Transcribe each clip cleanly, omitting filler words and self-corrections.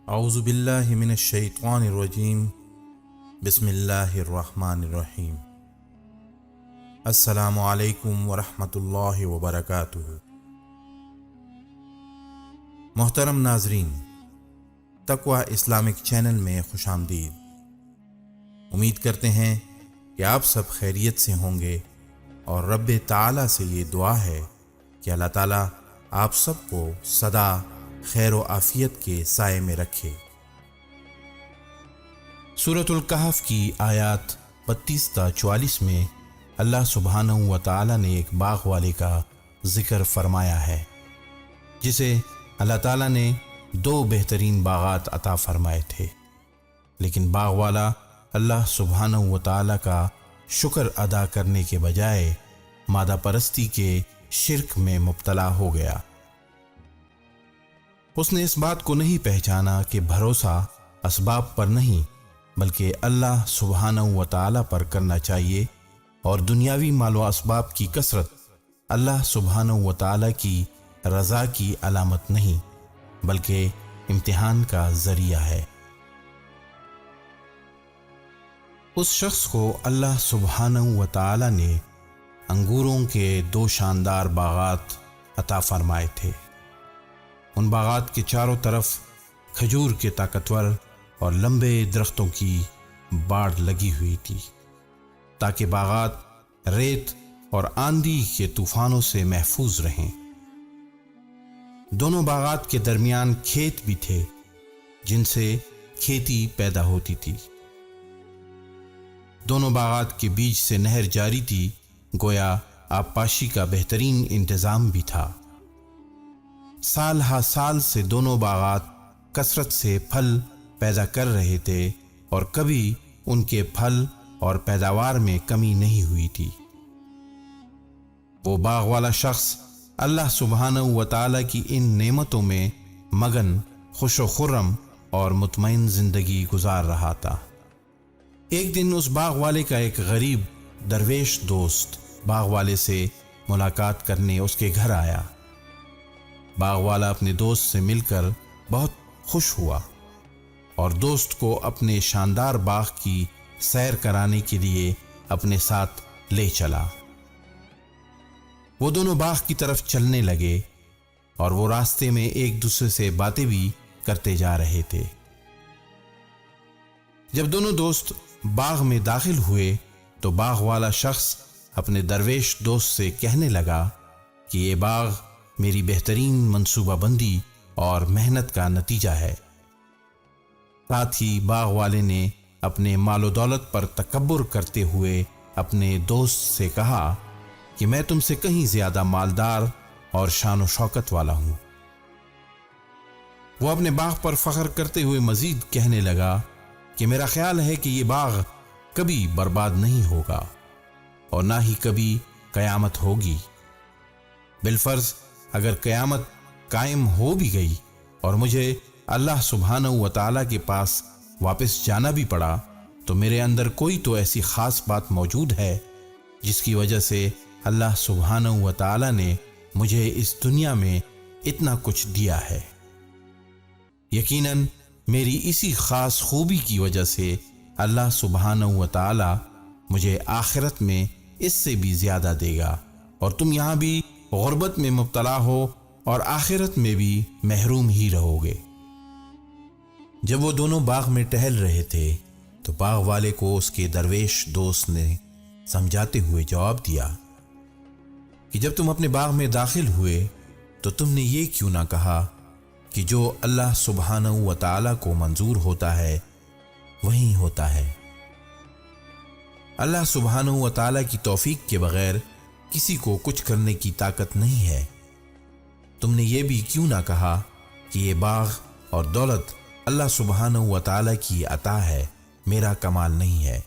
اعوذ باللہ من الشیطان الرجیم بسم اللہ الرحمن الرحیم السلام علیکم ورحمۃ اللہ وبرکاتہ۔ محترم ناظرین، تقوی اسلامک چینل میں خوش آمدید۔ امید کرتے ہیں کہ آپ سب خیریت سے ہوں گے اور رب تعالیٰ سے یہ دعا ہے کہ اللہ تعالیٰ آپ سب کو سدا خیر و عافیت کے سائے میں رکھے۔ سورۃ الکہف کی آیات 32 تا 44 میں اللہ سبحانہ و تعالیٰ نے ایک باغ والے کا ذکر فرمایا ہے، جسے اللہ تعالیٰ نے 2 بہترین باغات عطا فرمائے تھے، لیکن باغ والا اللہ سبحانہ و تعالیٰ کا شکر ادا کرنے کے بجائے مادہ پرستی کے شرک میں مبتلا ہو گیا۔ اس نے اس بات کو نہیں پہچانا کہ بھروسہ اسباب پر نہیں بلکہ اللہ سبحانہ و تعالیٰ پر کرنا چاہیے، اور دنیاوی مال و اسباب کی کثرت اللہ سبحانہ و تعالیٰ کی رضا کی علامت نہیں بلکہ امتحان کا ذریعہ ہے۔ اس شخص کو اللہ سبحانہ و تعالیٰ نے انگوروں کے 2 شاندار باغات عطا فرمائے تھے۔ ان باغات کے چاروں طرف کھجور کے طاقتور اور لمبے درختوں کی باڑ لگی ہوئی تھی، تاکہ باغات ریت اور آندھی کے طوفانوں سے محفوظ رہیں۔ دونوں باغات کے درمیان کھیت بھی تھے جن سے کھیتی پیدا ہوتی تھی۔ دونوں باغات کے بیچ سے نہر جاری تھی، گویا آبپاشی کا بہترین انتظام بھی تھا۔ سال ہا سال سے دونوں باغات کثرت سے پھل پیدا کر رہے تھے اور کبھی ان کے پھل اور پیداوار میں کمی نہیں ہوئی تھی۔ وہ باغ والا شخص اللہ سبحانہ و تعالیٰ کی ان نعمتوں میں مگن، خوش و خرم اور مطمئن زندگی گزار رہا تھا۔ ایک دن اس باغ والے کا ایک غریب درویش دوست باغ والے سے ملاقات کرنے اس کے گھر آیا۔ باغ والا اپنے دوست سے مل کر بہت خوش ہوا اور دوست کو اپنے شاندار باغ کی سیر کرانے کے لیے اپنے ساتھ لے چلا۔ وہ دونوں باغ کی طرف چلنے لگے اور وہ راستے میں ایک دوسرے سے باتیں بھی کرتے جا رہے تھے۔ جب دونوں دوست باغ میں داخل ہوئے تو باغ والا شخص اپنے درویش دوست سے کہنے لگا کہ یہ باغ میری بہترین منصوبہ بندی اور محنت کا نتیجہ ہے۔ ساتھ ہی باغ والے نے اپنے مال و دولت پر تکبر کرتے ہوئے اپنے دوست سے کہا کہ میں تم سے کہیں زیادہ مالدار اور شان و شوکت والا ہوں۔ وہ اپنے باغ پر فخر کرتے ہوئے مزید کہنے لگا کہ میرا خیال ہے کہ یہ باغ کبھی برباد نہیں ہوگا اور نہ ہی کبھی قیامت ہوگی۔ بالفرض اگر قیامت قائم ہو بھی گئی اور مجھے اللہ سبحانہ و تعالیٰ کے پاس واپس جانا بھی پڑا تو میرے اندر کوئی تو ایسی خاص بات موجود ہے جس کی وجہ سے اللہ سبحانہ و تعالیٰ نے مجھے اس دنیا میں اتنا کچھ دیا ہے۔ یقیناً میری اسی خاص خوبی کی وجہ سے اللہ سبحانہ و تعالیٰ مجھے آخرت میں اس سے بھی زیادہ دے گا، اور تم یہاں بھی غربت میں مبتلا ہو اور آخرت میں بھی محروم ہی رہو گے۔ جب وہ دونوں باغ میں ٹہل رہے تھے تو باغ والے کو اس کے درویش دوست نے سمجھاتے ہوئے جواب دیا کہ جب تم اپنے باغ میں داخل ہوئے تو تم نے یہ کیوں نہ کہا کہ جو اللہ سبحانہ و تعالیٰ کو منظور ہوتا ہے وہی ہوتا ہے۔ اللہ سبحانہ و تعالیٰ کی توفیق کے بغیر کسی کو کچھ کرنے کی طاقت نہیں ہے۔ تم نے یہ بھی کیوں نہ کہا کہ یہ باغ اور دولت اللہ سبحانہ و تعالیٰ کی عطا ہے، میرا کمال نہیں ہے۔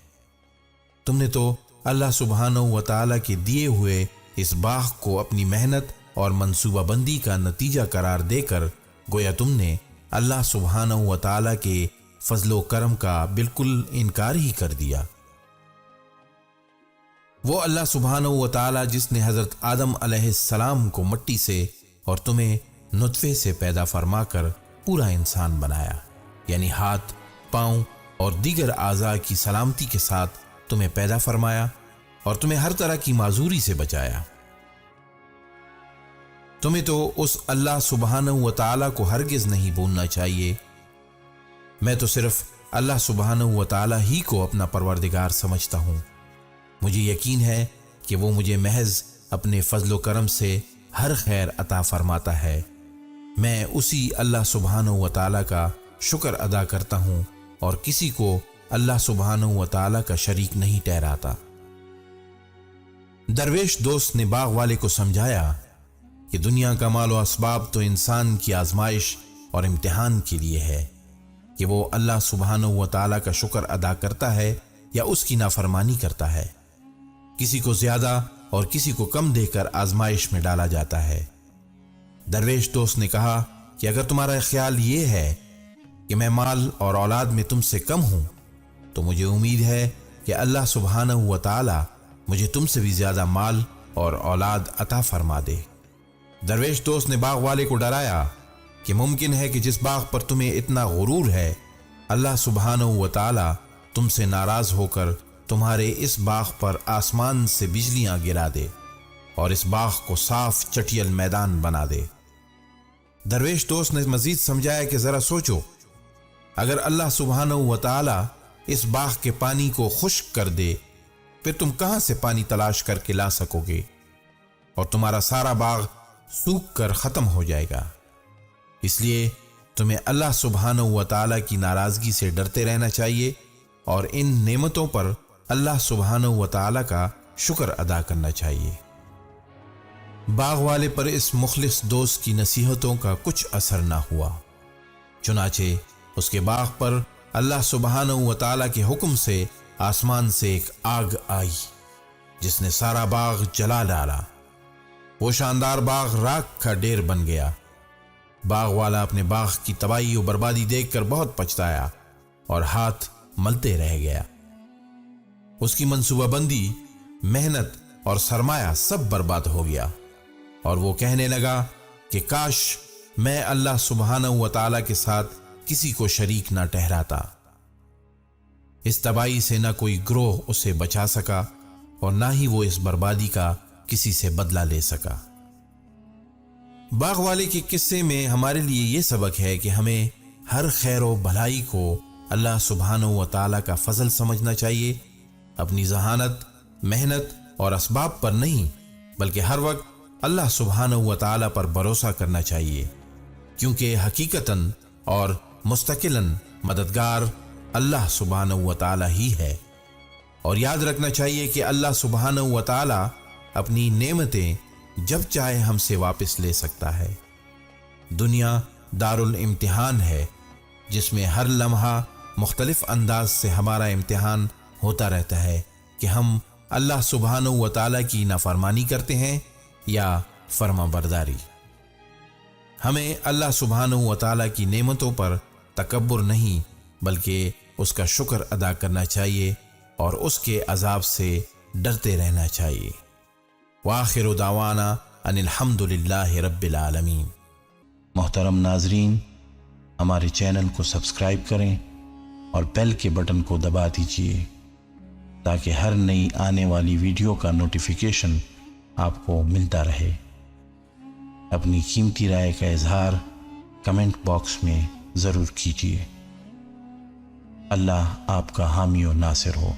تم نے تو اللہ سبحانہ و تعالیٰ کے دیے ہوئے اس باغ کو اپنی محنت اور منصوبہ بندی کا نتیجہ قرار دے کر گویا تم نے اللہ سبحانہ و تعالیٰ کے فضل و کرم کا بالکل انکار ہی کر دیا۔ وہ اللہ سبحانہ و تعالیٰ جس نے حضرت آدم علیہ السلام کو مٹی سے اور تمہیں نطفے سے پیدا فرما کر پورا انسان بنایا، یعنی ہاتھ، پاؤں اور دیگر اعضاء کی سلامتی کے ساتھ تمہیں پیدا فرمایا اور تمہیں ہر طرح کی معذوری سے بچایا۔ تمہیں تو اس اللہ سبحانہ و تعالیٰ کو ہرگز نہیں بھولنا چاہیے۔ میں تو صرف اللہ سبحانہ و تعالیٰ ہی کو اپنا پروردگار سمجھتا ہوں۔ مجھے یقین ہے کہ وہ مجھے محض اپنے فضل و کرم سے ہر خیر عطا فرماتا ہے۔ میں اسی اللہ سبحانہ و تعالیٰ کا شکر ادا کرتا ہوں اور کسی کو اللہ سبحانہ و تعالیٰ کا شریک نہیں ٹھہراتا۔ درویش دوست نے باغ والے کو سمجھایا کہ دنیا کا مال و اسباب تو انسان کی آزمائش اور امتحان کے لیے ہے کہ وہ اللہ سبحانہ و تعالیٰ کا شکر ادا کرتا ہے یا اس کی نافرمانی کرتا ہے۔ کسی کو زیادہ اور کسی کو کم دے کر آزمائش میں ڈالا جاتا ہے۔ درویش دوست نے کہا کہ اگر تمہارا خیال یہ ہے کہ میں مال اور اولاد میں تم سے کم ہوں تو مجھے امید ہے کہ اللہ سبحانہ و تعالیٰ مجھے تم سے بھی زیادہ مال اور اولاد عطا فرما دے۔ درویش دوست نے باغ والے کو ڈرایا کہ ممکن ہے کہ جس باغ پر تمہیں اتنا غرور ہے اللہ سبحانہ و تعالیٰ تم سے ناراض ہو کر تمہارے اس باغ پر آسمان سے بجلیاں گرا دے اور اس باغ کو صاف چٹیل میدان بنا دے۔ درویش دوست نے مزید سمجھایا کہ ذرا سوچو، اگر اللہ سبحانہ و تعالیٰ اس باغ کے پانی کو خشک کر دے پھر تم کہاں سے پانی تلاش کر کے لا سکو گے اور تمہارا سارا باغ سوکھ کر ختم ہو جائے گا۔ اس لیے تمہیں اللہ سبحانہ و تعالیٰ کی ناراضگی سے ڈرتے رہنا چاہیے اور ان نعمتوں پر اللہ سبحانہ و تعالیٰ کا شکر ادا کرنا چاہیے۔ باغ والے پر اس مخلص دوست کی نصیحتوں کا کچھ اثر نہ ہوا، چنانچہ اس کے باغ پر اللہ سبحانہ و تعالیٰ کے حکم سے آسمان سے ایک آگ آئی جس نے سارا باغ جلا ڈالا۔ وہ شاندار باغ راکھ کا ڈھیر بن گیا۔ باغ والا اپنے باغ کی تباہی و بربادی دیکھ کر بہت پچھتایا اور ہاتھ ملتے رہ گیا۔ اس کی منصوبہ بندی، محنت اور سرمایہ سب برباد ہو گیا اور وہ کہنے لگا کہ کاش میں اللہ سبحانہ و تعالیٰ کے ساتھ کسی کو شریک نہ ٹھہراتا۔ اس تباہی سے نہ کوئی گروہ اسے بچا سکا اور نہ ہی وہ اس بربادی کا کسی سے بدلہ لے سکا۔ باغ والے کے قصے میں ہمارے لیے یہ سبق ہے کہ ہمیں ہر خیر و بھلائی کو اللہ سبحانہ و تعالیٰ کا فضل سمجھنا چاہیے، اپنی ذہانت، محنت اور اسباب پر نہیں بلکہ ہر وقت اللہ سبحانہ و تعالیٰ پر بھروسہ کرنا چاہیے، کیونکہ حقیقتاً اور مستقلاً مددگار اللہ سبحانہ و تعالیٰ ہی ہے۔ اور یاد رکھنا چاہیے کہ اللہ سبحانہ و تعالیٰ اپنی نعمتیں جب چاہے ہم سے واپس لے سکتا ہے۔ دنیا دار الامتحان ہے جس میں ہر لمحہ مختلف انداز سے ہمارا امتحان ہوتا رہتا ہے کہ ہم اللہ سبحانہ و تعالیٰ کی نافرمانی کرتے ہیں یا فرما برداری۔ ہمیں اللہ سبحانہ و تعالیٰ کی نعمتوں پر تکبر نہیں بلکہ اس کا شکر ادا کرنا چاہیے اور اس کے عذاب سے ڈرتے رہنا چاہیے۔ وآخر دعوانا ان الحمد للہ رب العالمین۔ محترم ناظرین، ہمارے چینل کو سبسکرائب کریں اور بیل کے بٹن کو دبا دیجیے تاکہ ہر نئی آنے والی ویڈیو کا نوٹیفیکیشن آپ کو ملتا رہے۔ اپنی قیمتی رائے کا اظہار کمنٹ باکس میں ضرور کیجیے۔ اللہ آپ کا حامی و ناصر ہو۔